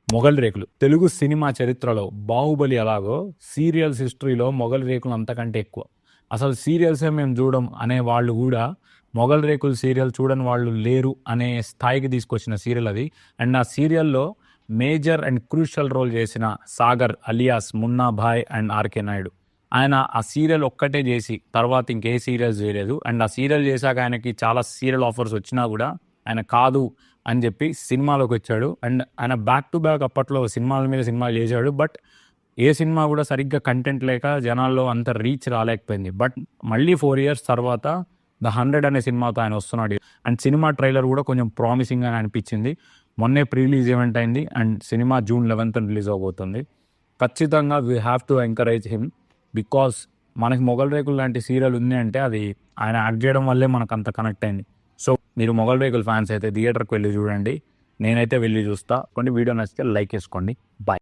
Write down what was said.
మొగల్ రేకులు తెలుగు సినిమా చరిత్రలో బాహుబలి ఎలాగో సీరియల్స్ హిస్టరీలో మొగల్ రేకులు అంతకంటే ఎక్కువ. అసలు సీరియల్సే మేము చూడం అనే వాళ్ళు కూడా మొగల్ రేకులు సీరియల్ చూడని వాళ్ళు లేరు అనే స్థాయికి తీసుకొచ్చిన సీరియల్ అది. అండ్ ఆ సీరియల్లో మేజర్ అండ్ క్రూషల్ రోల్ చేసిన Sagar alias Munna Bhai and RK Naidu, ఆయన ఆ సీరియల్ ఒక్కటే చేసి తర్వాత ఇంకే సీరియల్స్ చేయలేదు. అండ్ ఆ సీరియల్ చేశాక ఆయనకి చాలా సీరియల్ ఆఫర్స్ వచ్చినా కూడా ఆయన కాదు అని చెప్పి సినిమాలోకి వచ్చాడు. అండ్ ఆయన బ్యాక్ టు బ్యాక్ అప్పట్లో సినిమాల మీద సినిమాలు చేశాడు. బట్ ఏ సినిమా కూడా సరిగ్గా కంటెంట్ లేక జనాల్లో అంత రీచ్ రాలేకపోయింది. బట్ మళ్ళీ 4 years తర్వాత ద 100 అనే సినిమాతో ఆయన వస్తున్నాడు. అండ్ సినిమా ట్రైలర్ కూడా కొంచెం ప్రామిసింగ్ అని అనిపించింది. మొన్నే ప్రీ రిలీజ్ ఈవెంట్ అయింది and cinema June 11th release అవబోతుంది. ఖచ్చితంగా we have to encourage him because మనకి మొగల్ రేకులు లాంటి సీరియల్ ఉంది అంటే అది ఆయన యాక్ట్ చేయడం వల్లే మనకు అంత కనెక్ట్ అయింది. సో మీరు మొగల్ రేకుల్ ఫ్యాన్స్ అయితే థియేటర్కి వెళ్ళి చూడండి. నేనైతే వెళ్ళి చూస్తా. కొన్ని వీడియో నచ్చితే లైక్ వేసుకోండి. బాయ్.